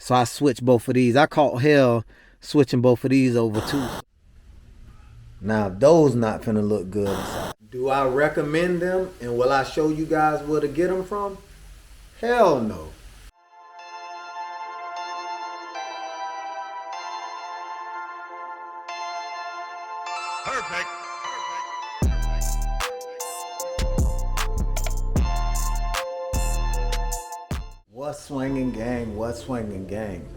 So I switched both of these. I caught hell switching both of these over too. Now those not finna look good inside. Do I recommend them, and will I show you guys where to get them from? Hell no. Perfect. What's swinging, gang? What's swinging, gang?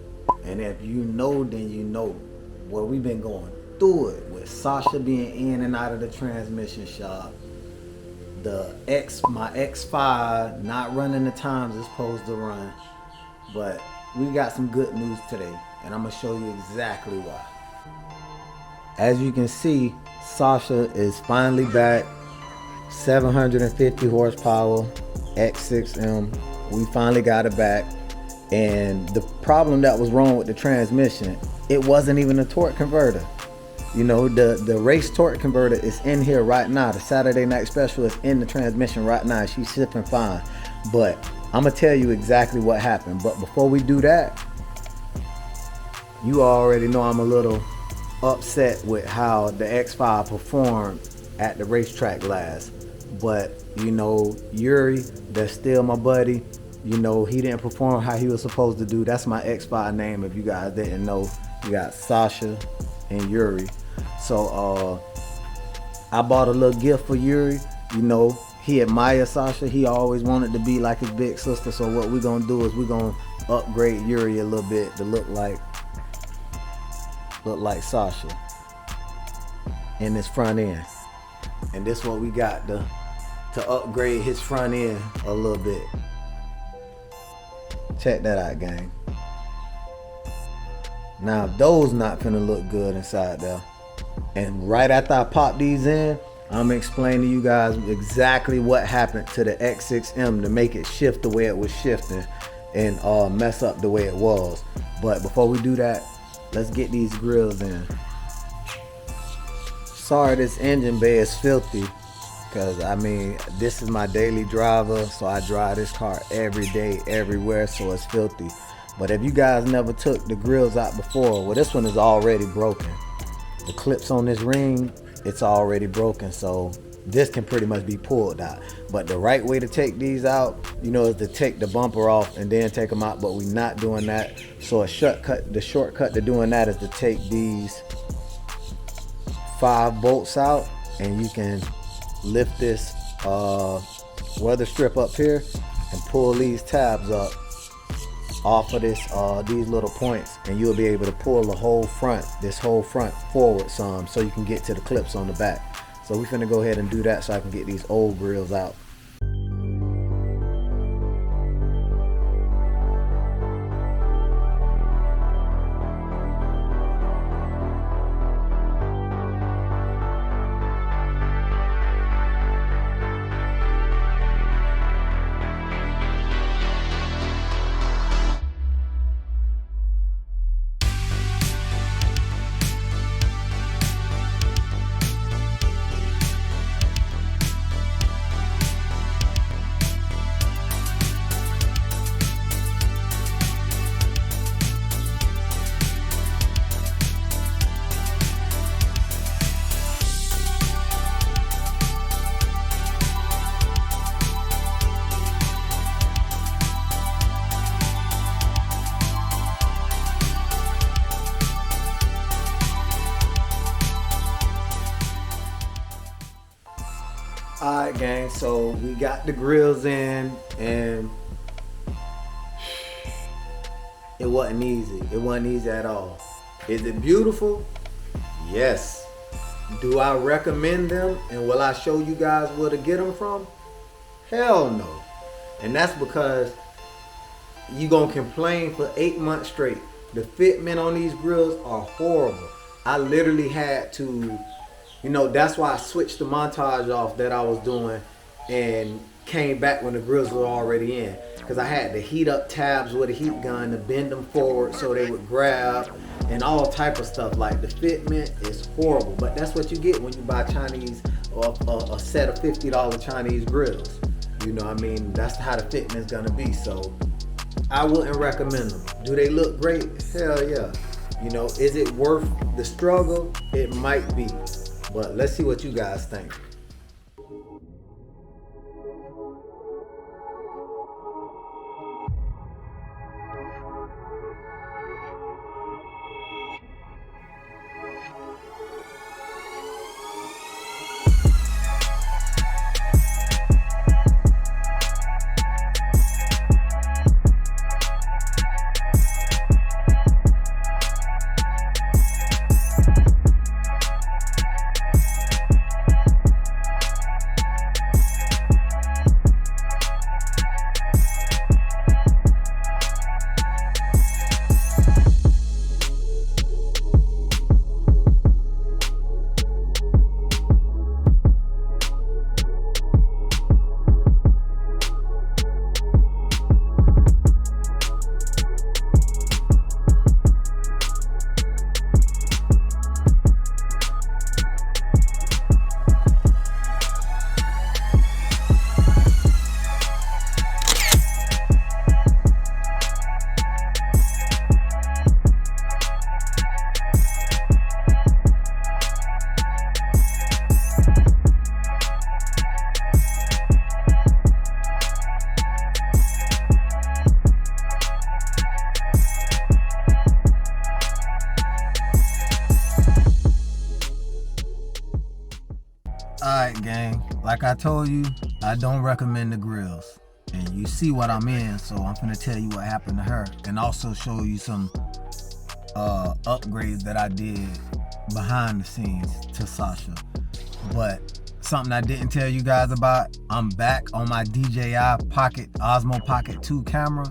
And if you know, then you know. Well, we've been going through it with Sasha being in and out of the transmission shop. My X5 not running the times it's supposed to run. But we got some good news today, and I'm gonna show you exactly why. As you can see, Sasha is finally back. 750 horsepower, X6M. We finally got it back. And the problem that was wrong with the transmission, it wasn't even a torque converter. You know, the race torque converter is in here right now. The Saturday night special is in the transmission right now. She's shipping fine. But I'm gonna tell you exactly what happened. But before we do that, you already know I'm a little upset with how the X5 performed at the racetrack last. But you know, Yuri, that's still my buddy. You know, he didn't perform how he was supposed to do. That's my X5 name, if you guys didn't know. You got Sasha and Yuri. So I bought a little gift for Yuri. You know, he admires Sasha. He always wanted to be like his big sister. So what we're gonna do is we're gonna upgrade Yuri a little bit to look like Sasha in his front end. And this is what we got to upgrade his front end a little bit. Check that out, gang. Now those not finna look good inside there. And right after I pop these in, I'm gonna explain to you guys exactly what happened to the X6M to make it shift the way it was shifting and mess up the way it was. But before we do that, let's get these grills in. Sorry this engine bay is filthy, because I mean, this is my daily driver, so I drive this car every day, everywhere, so it's filthy. But if you guys never took the grills out before, well, this one is already broken. The clips on this ring, it's already broken, so this can pretty much be pulled out. But the right way to take these out, you know, is to take the bumper off and then take them out, but we're not doing that. So the shortcut to doing that is to take these 5 bolts out, and you can lift this weather strip up here and pull these tabs up off of these little points, and you'll be able to pull this whole front forward some, so you can get to the clips on the back. So we're finna go ahead and do that so I can get these old grills out. Alright, gang, so we got the grills in, and it wasn't easy. It wasn't easy at all. Is it beautiful? Yes. Do I recommend them, and will I show you guys where to get them from? Hell no. And that's because you're gonna complain for 8 months straight. The fitment on these grills are horrible. I literally had to, you know, that's why I switched the montage off that I was doing and came back when the grills were already in. Because I had to heat up tabs with a heat gun to bend them forward so they would grab and all type of stuff. Like, the fitment is horrible, but that's what you get when you buy Chinese, or a set of $50 Chinese grills. You know what I mean? That's how the fitment is gonna be. So I wouldn't recommend them. Do they look great? Hell yeah. You know, is it worth the struggle? It might be. But let's see what you guys think. Alright, gang, like I told you, I don't recommend the grills. And you see what I'm in, so I'm gonna tell you what happened to her. And also show you some upgrades that I did behind the scenes to Sasha. But something I didn't tell you guys about, I'm back on my DJI Osmo Pocket 2 camera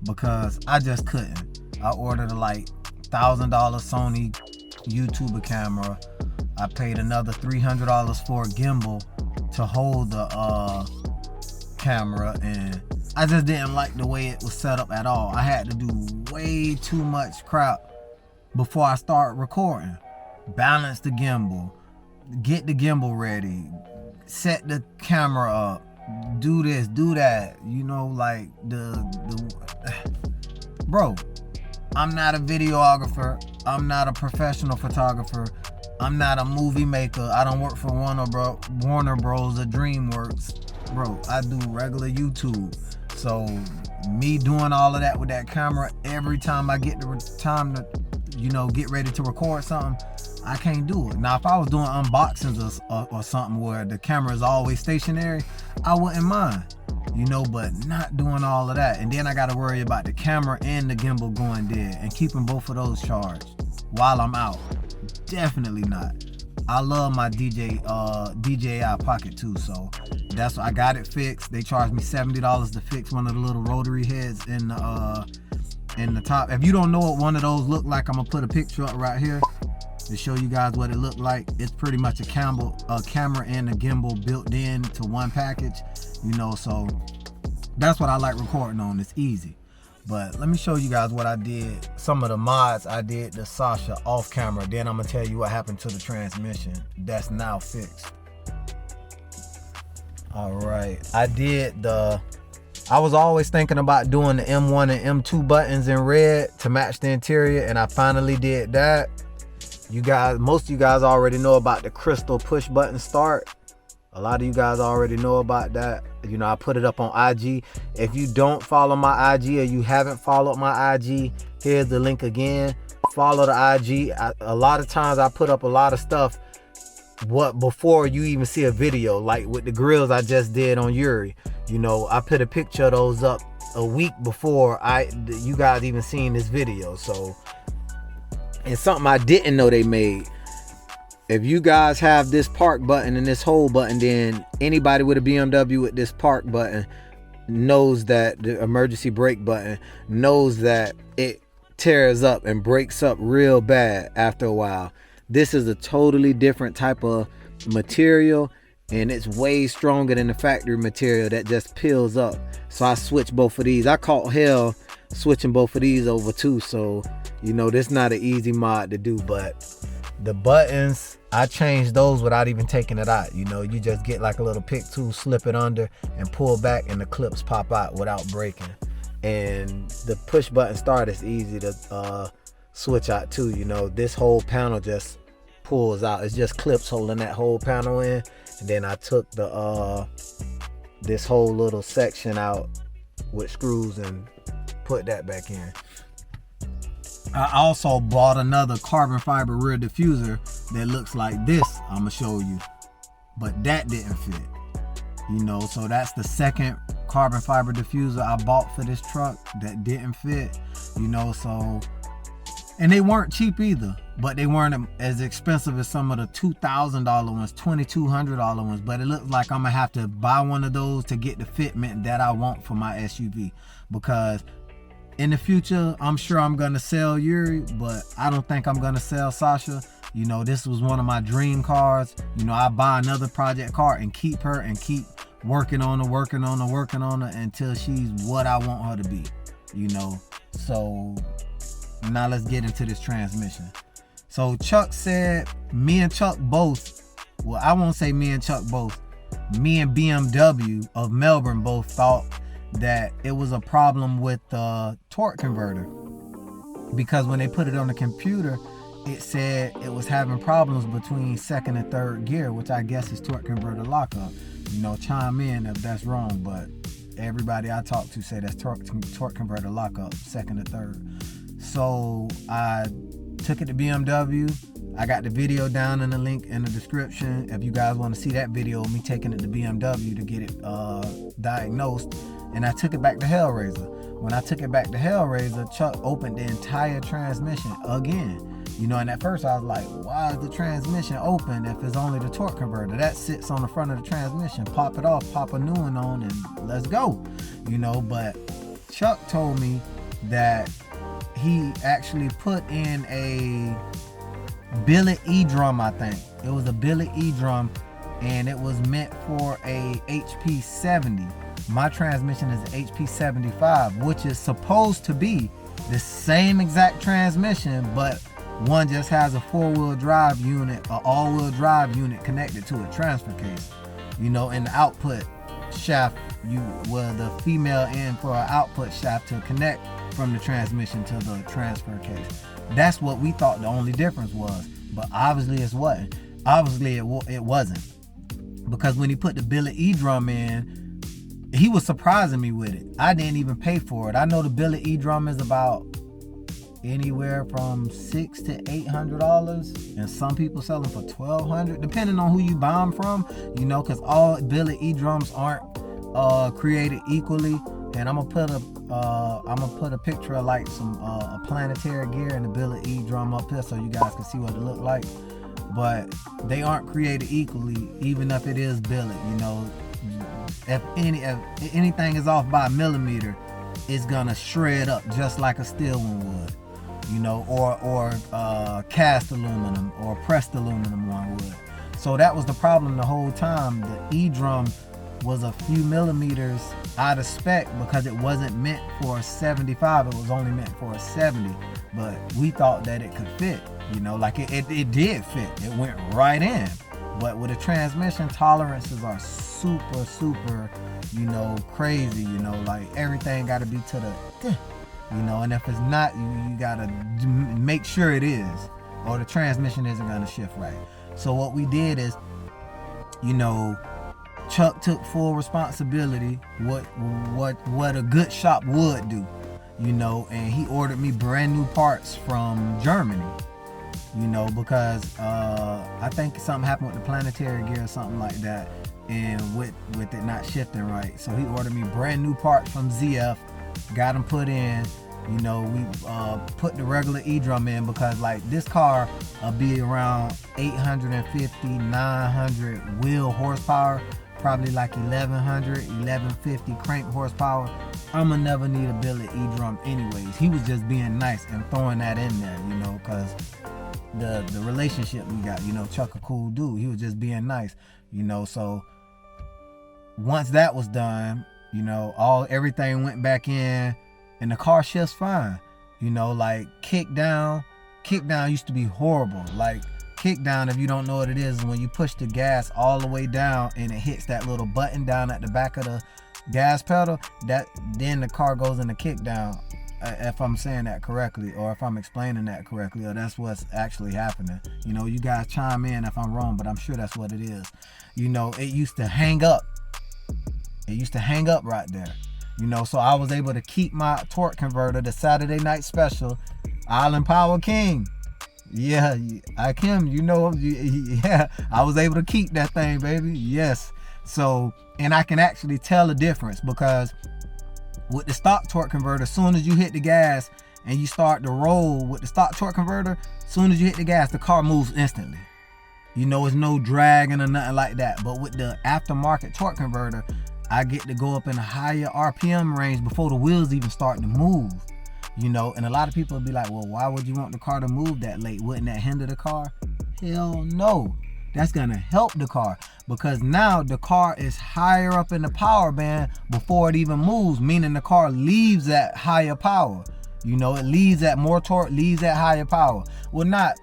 because I just couldn't. I ordered a like $1,000 Sony YouTuber camera. I paid another $300 for a gimbal to hold the camera, and I just didn't like the way it was set up at all. I had to do way too much crap before I start recording. Balance the gimbal, get the gimbal ready, set the camera up, do this, do that. You know, like bro, I'm not a videographer. I'm not a professional photographer. I'm not a movie maker. I don't work for Warner Bros. Or DreamWorks. Bro, I do regular YouTube. So me doing all of that with that camera, every time I get the time to, you know, get ready to record something, I can't do it. Now, if I was doing unboxings or something where the camera is always stationary, I wouldn't mind, you know, but not doing all of that. And then I got to worry about the camera and the gimbal going dead and keeping both of those charged while I'm out. Definitely not. I love my DJI Pocket 2, so that's what I got it fixed. They charged me $70 to fix one of the little rotary heads in the top. If you don't know what one of those look like, I'm gonna put a picture up right here to show you guys what it looked like. It's pretty much a camera and a gimbal built in to one package, you know, so that's what I like recording on. It's easy. But let me show you guys what I did, some of the mods I did to Sasha off camera. Then I'm gonna tell you what happened to the transmission that's now fixed. All right, I was always thinking about doing the M1 and M2 buttons in red to match the interior, and I finally did that. You guys, most of you guys already know about the crystal push button start. A lot of you guys already know about that. You know, I put it up on IG. If you don't follow my IG or you haven't followed my IG, here's the link again. Follow the IG. A lot of times I put up a lot of stuff before you even see a video, like with the grills I just did on Yuri. You know, I put a picture of those up a week before you guys even seen this video. So, and something I didn't know they made. If you guys have this park button and this hold button, then anybody with a BMW with this park button knows that the emergency brake button knows that it tears up and breaks up real bad after a while. This is a totally different type of material, and it's way stronger than the factory material that just peels up. So I switched both of these. I caught hell switching both of these over too. So, you know, this is not an easy mod to do, but the buttons, I changed those without even taking it out. You know, you just get like a little pick tool, slip it under and pull back, and the clips pop out without breaking. And the push button start is easy to switch out too. You know, this whole panel just pulls out. It's just clips holding that whole panel in. And then I took the this whole little section out with screws and put that back in. I also bought another carbon fiber rear diffuser that looks like this. I'm gonna show you, but that didn't fit. You know, so that's the second carbon fiber diffuser I bought for this truck that didn't fit. You know, so, and they weren't cheap either, but they weren't as expensive as some of the $2,000 ones, $2,200 ones. But it looks like I'm gonna have to buy one of those to get the fitment that I want for my SUV, because in the future, I'm sure I'm gonna sell Yuri, but I don't think I'm gonna sell Sasha. You know, this was one of my dream cars. You know, I buy another project car and keep her and keep working on her until she's what I want her to be. You know, so now let's get into this transmission. So Chuck said, me and Chuck both, well, I won't say me and Chuck both, me and BMW of Melbourne both thought that it was a problem with the torque converter, because when they put it on the computer, it said it was having problems between second and third gear, which I guess is torque converter lockup. You know, chime in if that's wrong, but everybody I talk to say that's torque converter lockup, second and third. So I took it to BMW. I got the video down in the link in the description if you guys want to see that video of me taking it to BMW to get it diagnosed. And I took it back to Hellraiser. When I took it back to Hellraiser, Chuck opened the entire transmission again. You know, and at first I was like, why is the transmission open if it's only the torque converter? That sits on the front of the transmission. Pop it off, pop a new one on, and let's go. You know, but Chuck told me that he actually put in a billet E-drum, I think. It was a billet E-drum, and it was meant for a HP 70. My transmission is an HP 75, which is supposed to be the same exact transmission, but one just has a four-wheel drive unit, an all-wheel drive unit connected to a transfer case. You know, in the output shaft, the female end for an output shaft to connect from the transmission to the transfer case. That's what we thought the only difference was, but obviously it wasn't. Obviously it wasn't, because when he put the billet E-drum in, he was surprising me with it. I didn't even pay for it. I know the billet E-drum is about anywhere from $600 to $800, and some people sell them for $1,200, depending on who you buy them from. You know, because all billet E-drums aren't created equally. And I'm gonna put a picture of like some a planetary gear and the billet E-drum up here so you guys can see what it look like. But they aren't created equally, even if it is billet. You know, if anything is off by a millimeter, it's gonna shred up just like a steel one would. You know, or cast aluminum or pressed aluminum one would. So that was the problem the whole time. The E-drum was a few millimeters out of spec because it wasn't meant for a 75. It was only meant for a 70. But we thought that it could fit. You know, like it did fit. It went right in. But with the transmission, tolerances are super, you know, crazy. You know, like everything got to be to the, you know, and if it's not, you got to make sure it is, or the transmission isn't going to shift right. So what we did is, you know, Chuck took full responsibility, what a good shop would do, you know, and he ordered me brand new parts from Germany, you know, because I think something happened with the planetary gear or something like that, and with it not shifting right. So he ordered me brand new parts from ZF, got them put in. You know, we put the regular E-drum in because like this car will be around 850, 900 wheel horsepower, probably like 1100, 1150 crank horsepower. I'ma never need a billet E-drum anyways. He was just being nice and throwing that in there, you know, because the relationship we got, you know, Chuck a cool dude. He was just being nice, you know. So once that was done, you know, everything went back in. And the car shifts fine. You know, like kick down used to be horrible. Like kick down, if you don't know what it is when you push the gas all the way down and it hits that little button down at the back of gas pedal, then the car goes in the kick down. If I'm saying that correctly, or if I'm explaining that correctly, or that's what's actually happening. You know, you guys chime in if I'm wrong, but I'm sure that's what it is. You know, it used to hang up. It used to hang up right there. You know, so I was able to keep my torque converter, the Saturday night special, Island Power King. Yeah, I can, you know, yeah, I was able to keep that thing, baby. Yes. So, and I can actually tell the difference, because with the stock torque converter, as soon as you hit the gas and you start to roll with the stock torque converter, as soon as you hit the gas, the car moves instantly. You know, it's no dragging or nothing like that. But with the aftermarket torque converter, I get to go up in a higher RPM range before the wheels even start to move. You know, and a lot of people will be like, well, why would you want the car to move that late? Wouldn't that hinder the car? Hell no. That's gonna help the car, because now the car is higher up in the power band before it even moves, meaning the car leaves at higher power. You know, it leaves at more torque, leaves at higher power. Well, not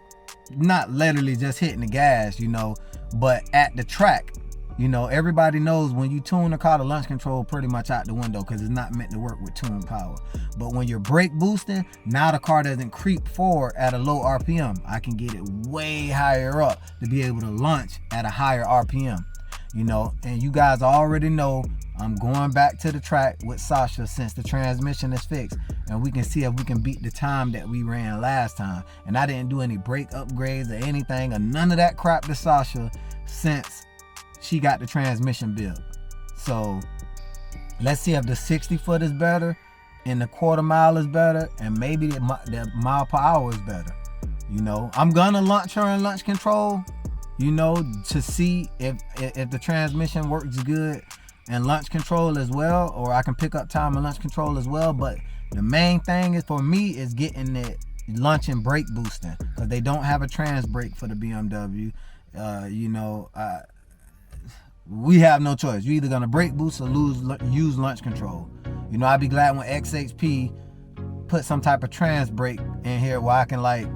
literally just hitting the gas, you know, but at the track. You know, everybody knows when you tune the car, the launch control pretty much out the window, because it's not meant to work with tuned power. But when you're brake boosting, now the car doesn't creep forward at a low RPM. I can get it way higher up to be able to launch at a higher RPM. You know, and you guys already know I'm going back to the track with Sasha since the transmission is fixed, and we can see if we can beat the time that we ran last time. And I didn't do any brake upgrades or anything, or none of that crap to Sasha since she got the transmission built. So let's see if the 60 foot is better and the quarter mile is better, and maybe the mile per hour is better. You know, I'm gonna launch her in launch control, you know, to see if the transmission works good and launch control as well, or I can pick up time and launch control as well. But the main thing is for me is getting it launch and brake boosting, because they don't have a trans brake for the BMW. You know, we have no choice. You're either gonna brake boost or use launch control. You know, I'd be glad when X6P put some type of trans brake in here where I can like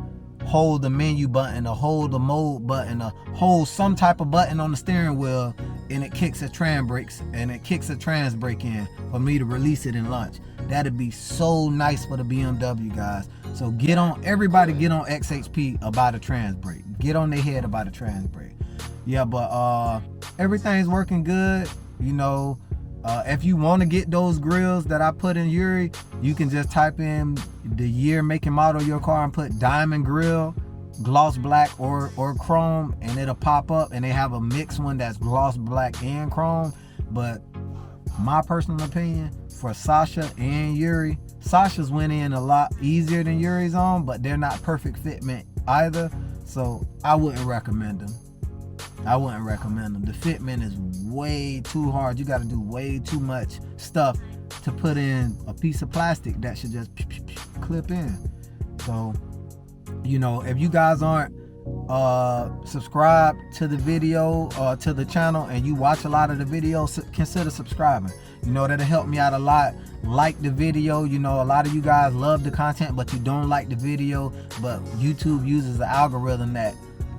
hold the menu button or hold the mode button or hold some type of button on the steering wheel, and it kicks a trans brakes and it kicks a trans brake in for me to release it in launch. That'd be so nice for the BMW guys. So everybody get on X6P about a trans brake. Get on their head about a trans brake. Yeah, but everything's working good. You know, if you want to get those grills that I put in Yuri, you can just type in the year, make, and model of your car and put diamond grill, gloss black or chrome, and it'll pop up. And they have a mixed one that's gloss black and chrome. But my personal opinion, for Sasha and Yuri, Sasha's went in a lot easier than Yuri's on, but they're not perfect fitment either. So I wouldn't recommend them. The fitment is way too hard. You got to do way too much stuff to put in a piece of plastic that should just clip in. So, you know, if you guys aren't subscribed to the video or to the channel and you watch a lot of the videos, consider subscribing. You know, that'll help me out a lot. Like the video. You know, a lot of you guys love the content, but you don't like the video. But YouTube uses the algorithm that,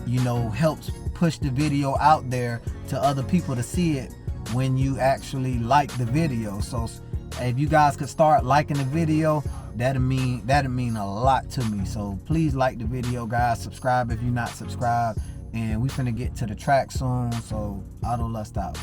you know, helps push the video out there to other people to see it when you actually like the video. So if you guys could start liking the video, that'd mean a lot to me. So please like the video, guys. Subscribe if you're not subscribed, and we finna get to the track soon. So Auto Lust out.